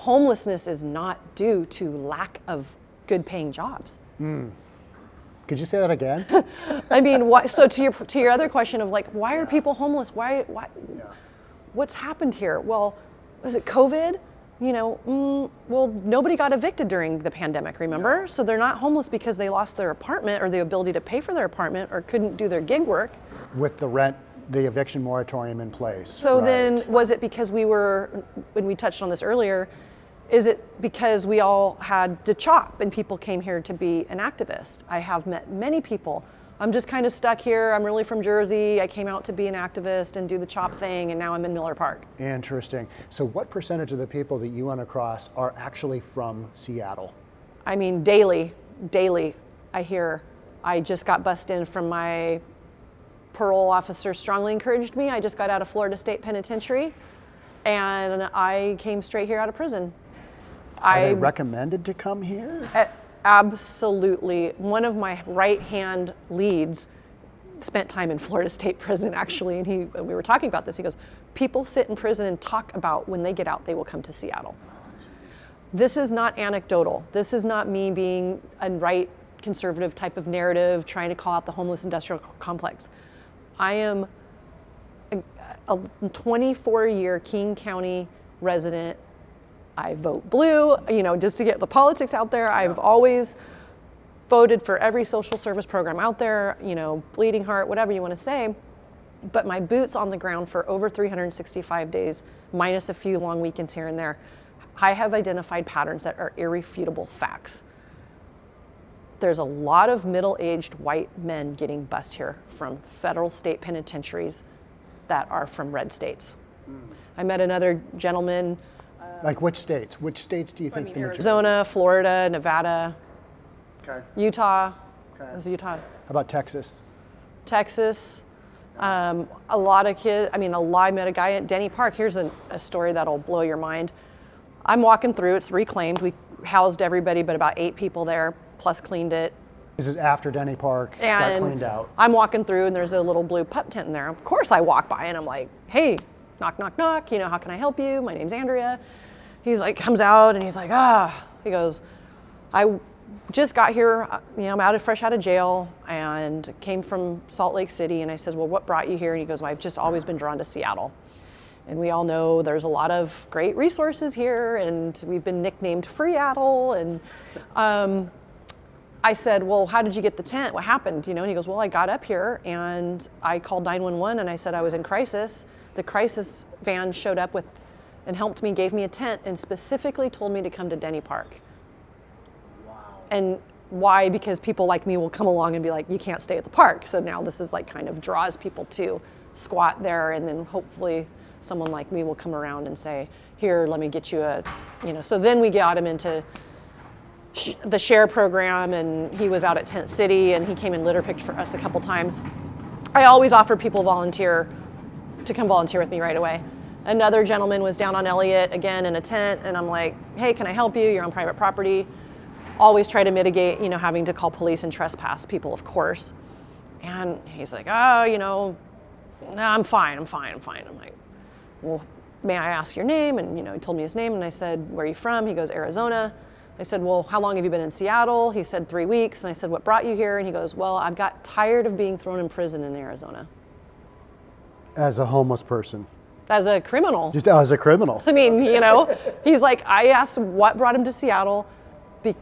homelessness is not due to lack of good paying jobs. Could you say that again? I mean, so to your other question of like, why are people homeless? Why? What's happened here? Well, was it COVID? You know, well, nobody got evicted during the pandemic, remember? No. So they're not homeless because they lost their apartment or the ability to pay for their apartment or couldn't do their gig work. With the eviction moratorium in place. So then was it because when we touched on this earlier, is it because we all had the CHOP and people came here to be an activist? I have met many people. I'm just kind of stuck here. I'm really from Jersey. I came out to be an activist and do the CHOP thing, and now I'm in Miller Park. Interesting. So what percentage of the people that you run across are actually from Seattle? I mean, daily, I hear, I just got bussed in from my parole officer strongly encouraged me. I just got out of Florida State Penitentiary, and I came straight here out of prison. Are they recommended to come here? Absolutely. One of my right-hand leads spent time in Florida State Prison, actually, and we were talking about this. He goes, people sit in prison and talk about when they get out, they will come to Seattle. This is not anecdotal. This is not me being a right conservative type of narrative, trying to call out the homeless industrial complex. I am a 24-year King County resident. I vote blue, you know, just to get the politics out there. I've always voted for every social service program out there, you know, bleeding heart, whatever you want to say. But my boots on the ground for over 365 days, minus a few long weekends here and there, I have identified patterns that are irrefutable facts. There's a lot of middle-aged white men getting bussed here from federal state penitentiaries that are from red states. I met another gentleman. Like which states? Which states do you think? Arizona, Florida, Nevada, Utah. Was it Utah? How about Texas? Texas. A lot of kids. I met a guy at Denny Park. Here's a story that'll blow your mind. I'm walking through. It's reclaimed. We housed everybody, but about 8 people there, plus cleaned it. This is after Denny Park got cleaned out. I'm walking through, and there's a little blue pup tent in there. Of course, I walk by, and I'm like, "Hey, knock, knock, knock. You know, how can I help you? My name's Andrea." He's like, comes out, and he's like, He goes, "I just got here. You know, I'm fresh out of jail, and came from Salt Lake City." And I said, "Well, what brought you here?" And he goes, "Well, I've just always been drawn to Seattle. And we all know there's a lot of great resources here, and we've been nicknamed Freeaddle." And I said, "Well, how did you get the tent? What happened?" You know, and he goes, "Well, I got up here and I called 911 and I said I was in crisis. The crisis van showed up and helped me, gave me a tent, and specifically told me to come to Denny Park." Wow. And why? Because people like me will come along and be like, "You can't stay at the park." So now this is like kind of draws people to squat there, and then hopefully someone like me will come around and say, "Here, let me get you So then we got him into the share program, and he was out at Tent City, and he came and litter picked for us a couple times. I always offer people to come volunteer with me right away. Another gentleman was down on Elliott, again in a tent, and I'm like, "Hey, can I help you? You're on private property." Always try to mitigate, having to call police and trespass people, of course. And he's like, "No, I'm fine. I'm like, "Well, may I ask your name?" And, he told me his name, and I said, "Where are you from?" He goes, "Arizona." I said, "Well, how long have you been in Seattle?" He said, 3 weeks. And I said, "What brought you here?" And he goes, "Well, I've got tired of being thrown in prison in Arizona." As a homeless person? As a criminal. Just as a criminal. I mean, he's like, I asked what brought him to Seattle,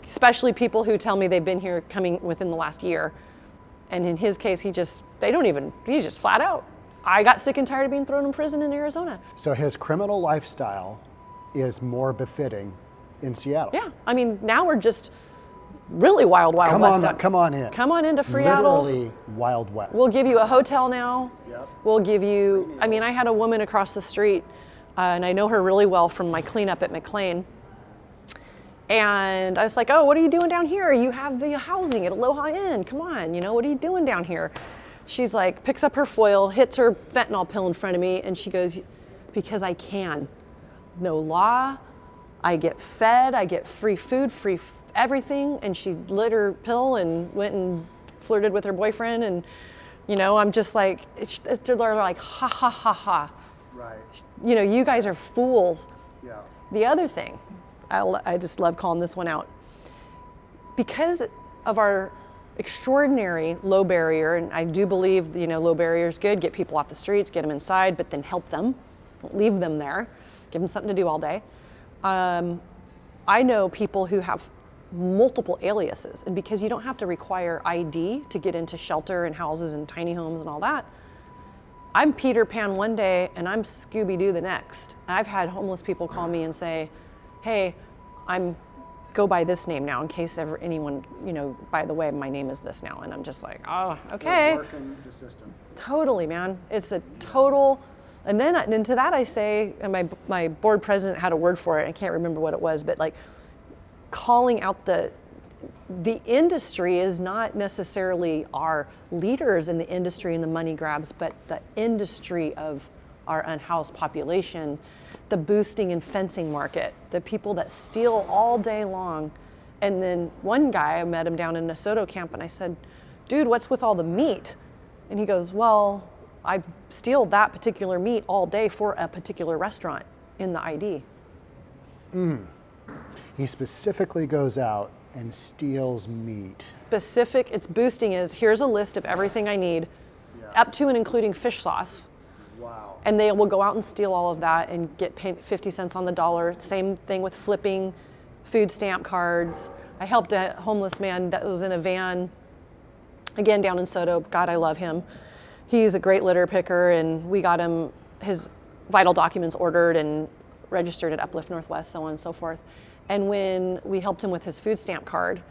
especially people who tell me they've been here coming within the last year. And in his case, he's just flat out, "I got sick and tired of being thrown in prison in Arizona." So his criminal lifestyle is more befitting in Seattle. Yeah, now we're just really wild west. Come on in. Come on into Freeaddle. Literally Wild West. We'll give you a hotel now. Yep. We'll give you, I had a woman across the street, and I know her really well from my cleanup at McLean. And I was like, "Oh, what are you doing down here? You have the housing at Aloha Inn. Come on, what are you doing down here?" She's like, picks up her foil, hits her fentanyl pill in front of me, and she goes, "Because I can. No law. I get fed. I get free food, everything." And she lit her pill and went and flirted with her boyfriend. And, I'm just like, they're like, "Ha, ha, ha, ha." Right. You guys are fools. Yeah. The other thing, I just love calling this one out. Because of our extraordinary low barrier, and I do believe, low barrier is good, get people off the streets, get them inside, but then help them, don't leave them there, give them something to do all day. I know people who have multiple aliases, and because you don't have to require ID to get into shelter and houses and tiny homes and all that, I'm Peter Pan one day and I'm Scooby-Doo the next. I've had homeless people call me and say, hey, go by this name now in case ever anyone, by the way, my name is this now. And I'm just like, oh, okay. Working the system. Totally, man. It's a total, and then to that I say, and my board president had a word for it, I can't remember what it was, but like calling out the industry is not necessarily our leaders in the industry and the money grabs, but the industry of our unhoused population, the boosting and fencing market, the people that steal all day long. And then one guy, I met him down in DeSoto camp and I said, dude, what's with all the meat? And he goes, well, I steal that particular meat all day for a particular restaurant in the ID. He specifically goes out and steals meat. Its boosting is, here's a list of everything I need, up to and including fish sauce. Wow. And they will go out and steal all of that and get 50 cents on the dollar. Same thing with flipping food stamp cards. I helped a homeless man that was in a van, again down in Soto. God, I love him. He's a great litter picker, and we got him his vital documents ordered and registered at Uplift Northwest, so on and so forth. And when we helped him with his food stamp card,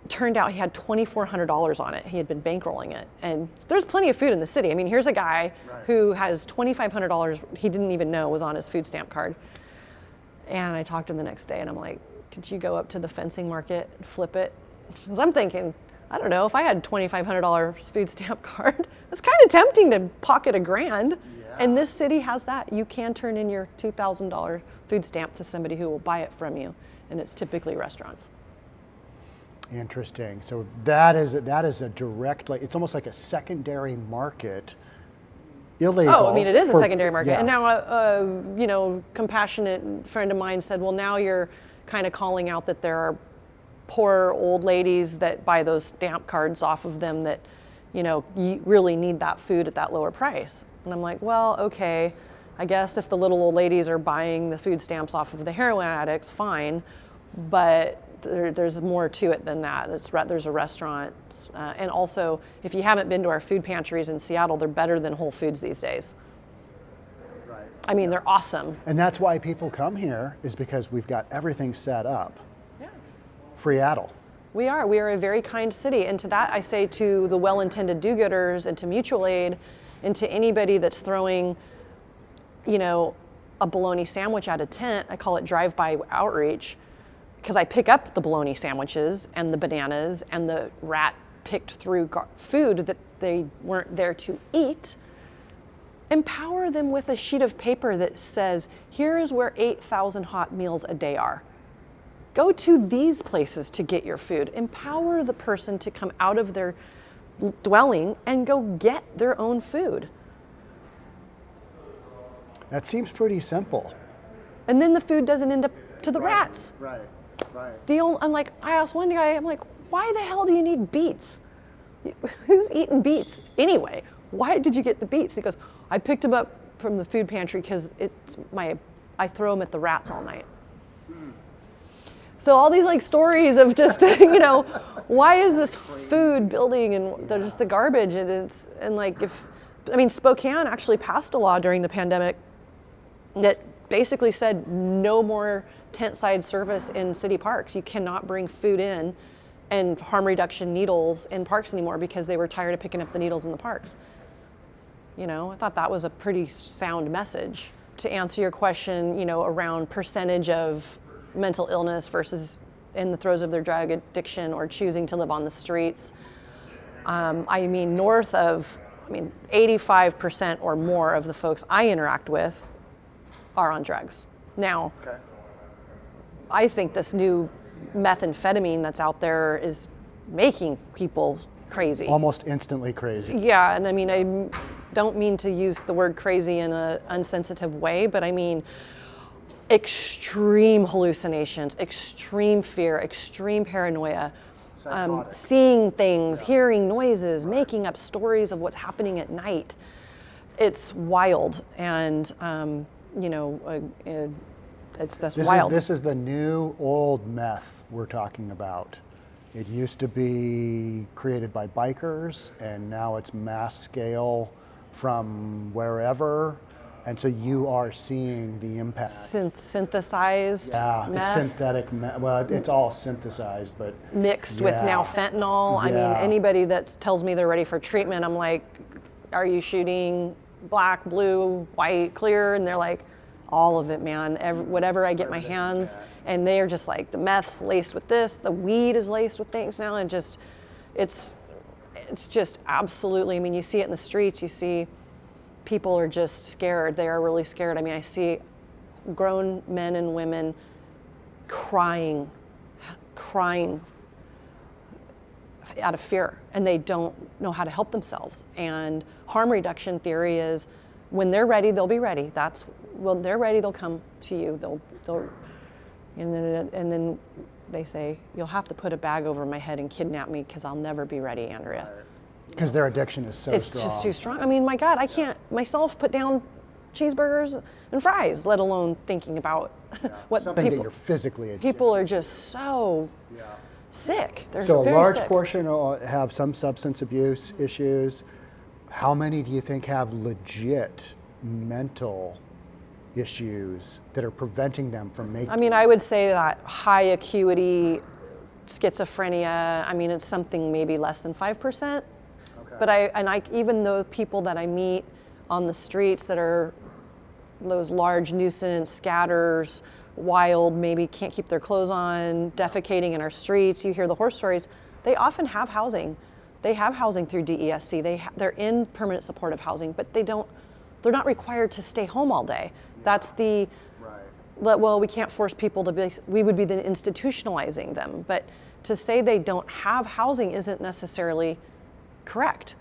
turned out he had $2,400 on it. He had been bankrolling it. And there's plenty of food in the city. I mean, here's a guy who has $2,500 he didn't even know was on his food stamp card. And I talked to him the next day and I'm like, did you go up to the fencing market and flip it? Because I'm thinking, I don't know, if I had $2,500 food stamp card, it's kind of tempting to pocket $1,000. And this city has that. You can turn in your $2,000 food stamp to somebody who will buy it from you. And it's typically restaurants. Interesting. So that is a direct, like, it's almost like a secondary market, illegal. Oh, I mean, it is a secondary market. And now a compassionate friend of mine said, well, now you're kind of calling out that there are poor old ladies that buy those stamp cards off of them that, you really need that food at that lower price. And I'm like, well, okay, I guess if the little old ladies are buying the food stamps off of the heroin addicts, fine. But there's more to it than that. There's a restaurant. And also, if you haven't been to our food pantries in Seattle, they're better than Whole Foods these days. Right. I mean, they're awesome. And that's why people come here, is because we've got everything set up. Yeah. Freeaddle. We are a very kind city. And to that, I say to the well-intended do-gooders and to mutual aid and to anybody that's throwing, a bologna sandwich at a tent, I call it DriveBy Outreach, because I pick up the bologna sandwiches and the bananas and the rat picked through food that they weren't there to eat. Empower them with a sheet of paper that says, here is where 8,000 hot meals a day are. Go to these places to get your food. Empower the person to come out of their dwelling and go get their own food. That seems pretty simple. And then the food doesn't end up to the rats. Right. I asked one guy, I'm like, why the hell do you need beets? Who's eating beets anyway? Why did you get the beets? He goes, I picked them up from the food pantry because I throw them at the rats all night. So all these stories of just, why is this food building and they're just the garbage Spokane actually passed a law during the pandemic that basically said no more tent side service in city parks. You cannot bring food in and harm reduction needles in parks anymore because they were tired of picking up the needles in the parks. I thought that was a pretty sound message. To answer your question, around percentage of mental illness versus in the throes of their drug addiction or choosing to live on the streets. North of 85% or more of the folks I interact with are on drugs. Now, I think this new methamphetamine that's out there is making people crazy. Almost instantly crazy. Yeah, and I don't mean to use the word crazy in an unsensitive way, but extreme hallucinations, extreme fear, extreme paranoia, Psychotic. seeing things, hearing noises, making up stories of what's happening at night. It's wild, and that's wild. This is the new old meth we're talking about. It used to be created by bikers, and now it's mass scale from wherever. And so you are seeing the impact. Synthesized It's meth synthetic well, it's all synthesized, but mixed with now fentanyl. I mean, anybody that tells me they're ready for treatment, I'm like, are you shooting black, blue, white, clear? And they're like, all of it, man. Whatever I get my hands, and they're just like, the meth's laced with this, the weed is laced with things now, and just, it's just absolutely. I mean, you see it in the streets. You see people are just scared. They are really scared. I mean, I see grown men and women crying out of fear, and they don't know how to help themselves. And harm reduction theory is, when they're ready, they'll be ready. When they're ready, they'll come to you. And then they say, you'll have to put a bag over my head and kidnap me because I'll never be ready, Andrea. Because their addiction is so strong. It's just too strong. I mean, my God, I can't myself put down cheeseburgers and fries, let alone thinking about what Something people. that you're physically addicted. People are just so sick. They're So a very large sick. portion have some substance abuse issues. How many do you think have legit mental issues that are preventing them from making? I mean, I would say that high acuity schizophrenia, I mean, it's something maybe less than 5%. But even though people that I meet on the streets that are those large nuisance scatters, wild, maybe can't keep their clothes on, defecating in our streets, you hear the horror stories, they often have housing. They have housing through DESC. They're in permanent supportive housing, but they're not required to stay home all day. That's well, we can't force people to be, we would be then institutionalizing them. But to say they don't have housing isn't necessarily correct.